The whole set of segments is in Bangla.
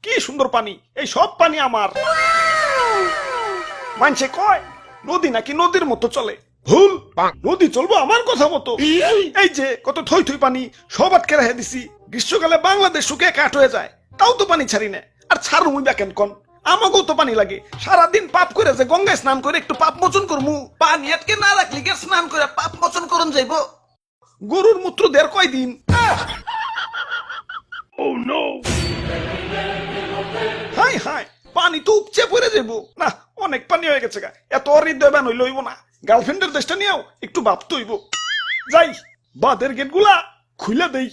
কি সুন্দর পানি, এই সব পানি আমার। মানছে কয় নদী নাকি নদীর মতো চলে, ভুল। নদী চলবো আমার কথা মতো। এই যে কত থই থই পানি সব আটকে রেখে দিছি, গ্রীষ্মকালে বাংলাদেশ শুকিয়ে কাঠ হয়ে যায়, তাও তো পানি ছাড়ি না। আর ছাড়ু মুই কেন কন, আমাকেও তো পানি লাগে। সারাদিন পাপ করে যে গঙ্গায় স্নান করে একটু পাপ মোচন করমু, পানি আটকে না রাখলি কে স্নান করে পাপ মোচন করন যাইব? গরুর মূত্র দের কয়দিন। হাই হাই, পানি তো উপচে পড়ে যাবো না, অনেক পানি হয়ে গেছে গা। এত হৃদয় বান হইল হইব না, গার্লফ্রেন্ডের দেশটা নিয়েও একটু ভাবতে হইব। যাই বাঁধের গেট গুলা খুলে দেই।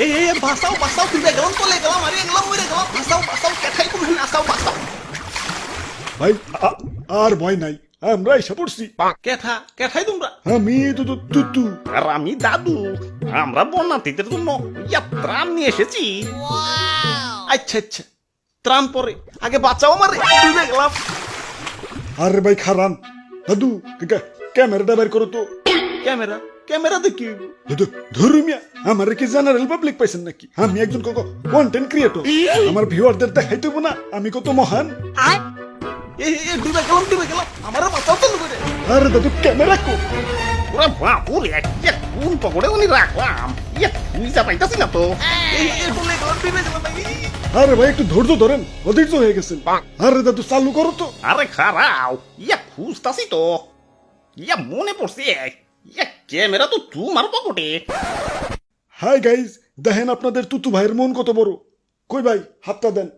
এই বাসাও বাসাও, তুলে গেলাম তলে গেলাম, আরে গেলাম মরে গেলাম। বাসাও বাসাও, কেঠাই কোন আসাও বাসাও। ভাই আর ভয় নাই, আমরা এসে পড়ছি। কেঠা কেঠাই তোমরা? আমি তুতু। আর আমি দাদু, আমরা বন্যার্থীদের জন্য ত্রাণ নিয়ে এসেছি। আচ্ছা আচ্ছা, ত্রাণ পরে, আগে বাঁচাও আমারে, ডুবে গেলাম। আরে ভাই খারান, দাদু ক্যামেরাটা বের করো তো। ক্যামেরা ক্যামেরা দেখি? দাদু ধর্মিয়া, আমার কি জেনারেল পাবলিক পাইছেন নাকি? আমি একজন কন্টেন্ট ক্রিয়েটর, আমার ভিউয়ারদের দেখাইতে হইব না আমি কত মহান। ডুবে গেলাম ডুবে গেলাম, আমার বাঁচাও তো করে। আরে দাদু ক্যামেরা কো। ওরা বাপুরে কোন পকড়ে উনি রাখলাম, বুঝতে পাইতাছি না তো। ডুবে গেলাম ডুবে গেলাম। আরে ভাই একটু ধৈর্য ধরেন, অধৈর্য হয়ে গেছেন। আরে দাদু চালু করো তো। আরে খারাও, খুঁজতাছি তো। মনে পড়ছে, ক্যামেরা তো তোমার পকেটে। হাই গাইজ, দেখেন আপনাদের তুতু ভাইয়ের মন কত বড়। কই ভাই হাতটা দেন।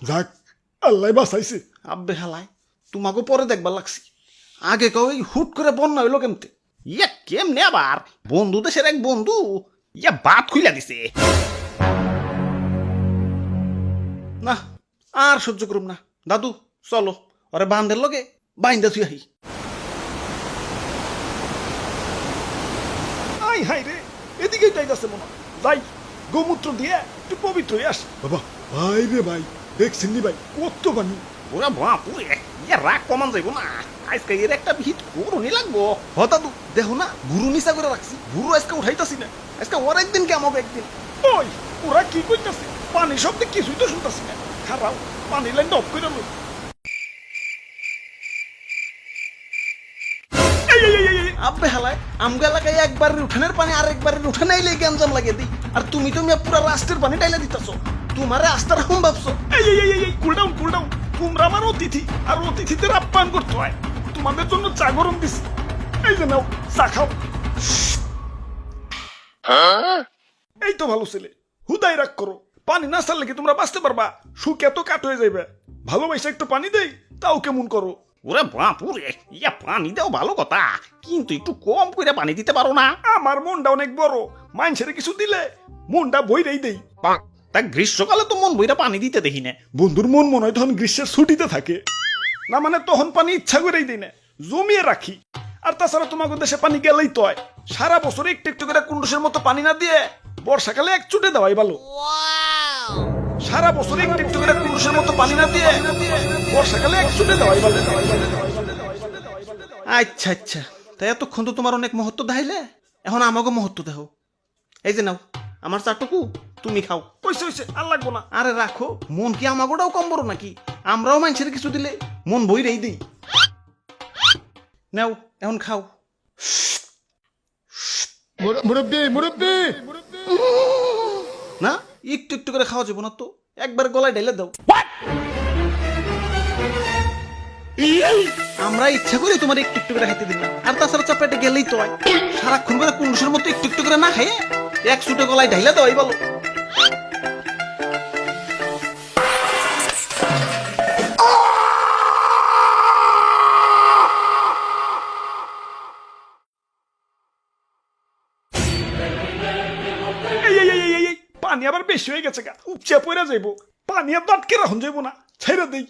যাক, আল্লাহ বাঁচাইছে। আব্বে হালাই, তোমাকে পরে দেখবার লাগছি, আগে কেউ হুট করে বন্যা হইলো কেমতে? কেমনে আবার? বন্ধু দেশের এক বন্ধু বাত খুইলা দিছে। না আর সহ্য করুম না, দাদু চলো ওরে বান্ধের লগে বাইন্দা তুই আহি। আই হাই রে, এদিকে যাইতাছে মনে হয়। যাই গোমূত্র দিয়ে একটু পবিত্র হয়ে আসি। বাবা ভাই রে ভাই, দেখছেন নি ভাই কত পানি। ওরা বাপুরে রাগ কমান যাইব না, আজকে এর একটা ভিত করুনি লাগবো। হ দাদু দেখো না, গুরু নিচা করে রাখছি, গুরু আজকে উঠাইতাছি না। আজকে ওর একদিন কে আমাকে একদিন। ওই ওরা কি কইতাছে? পানি শব্দে কিছুই তো শুনতাছি না। খারাপ, পানি লাইনটা অফ করে লই। আব্বে হালায়, আমগা এলাকায় একবারের উঠানের পানি আর একবারের উঠানে আইলে গ্যাঞ্জাম লাগিয়ে দিই, আর তুমি তো মিয়া পুরা রাস্তার পানি টাইলে দিতাছো। তোমারে আস্থার রকম ভাবছো। কুল ডাউন কুল ডাউন, তোমরা আমার অতিথি, আর অতিথিদের আপ্যায়ন করতে হয়। তোমাদের জন্য চা গরম দিছি, এই যে নাও চা খাও। এই তো ভালো ছেলে, হুদাই রাগ করো। পানি না ছাড়লে কি তোমরা বাঁচতে পারবা? সুখ এত কাট হয়ে যাইবে। ভালোবাসা একটু পানি দেই, তাও কেমন করো। ওরে বাপুরে পানি দেও ভালো কথা, কিন্তু একটু কম করে পানি দিতে পারো না? আমার মনটা অনেক বড়, মানুষের কিছু দিলে মনটা বইরেই দেই। তা গ্রীষ্মকালে তো মন বইরা পানি দিতে দেখি না। বন্ধুর মন মনে হয় তখন গ্রীষ্মের ছুটিতে থাকে। না মানে তখন পানি ইচ্ছা করেই দিই না, জমিয়ে রাখি। আর তাছাড়া তোমাদের দেশে পানি গেলেই তো হয়, সারা বছর একটু একটু করে কুন্ডুসের মতো পানি না দিয়ে বর্ষাকালে এক চুটে দেওয়াই ভালো। সারা বছর একটু একটু করে কুন্ডুসের মতো পানি না দিয়ে বর্ষাকালে এক চুটে দেওয়াই ভালো। আচ্ছা আচ্ছা, তাই এতক্ষণ তো তোমার অনেক মহত্ব দেখাইলে, এখন আমাকে মহত্ব দেখো। এই যে নাও আমার চাটুকু, তুমি খাও। কইছে হইছে, আর লাগবো না। আরে রাখো, মন কি আমাগোটাও কম বড় নাকি? আমরাও মানুষের কিছু দিলে মন বইরেই দিই। নাও এখন খাও। মুরব্বি মুরব্বি, না একটু একটু করে খাওয়া যাবো না তো, একবার গলায় ঢেলে দাও। আমরা ইচ্ছা করি তোমার একটু একটু করে খাইতে দিই না, আর তাছাড়া চাপড়াটা গেলেই তো হয়। সারাক্ষণ করে কুন্ডুসের মতো একটু একটু করে না খাইয়ে এক ছুটে গলায় ঢাইলে দেওয়াই বলো। পানি আবার বেশি হয়ে গেছে গা, উপচে পড়ে যাইব। পানি আর আটকে রাখুন যাইব না, ছেড়ে দেই।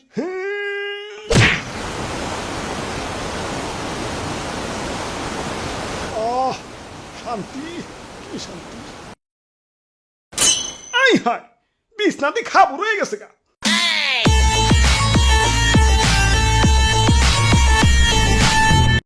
শান্তি কি শান্তি আই হায় বিছনাটি খাবো রয়ে গেছে গা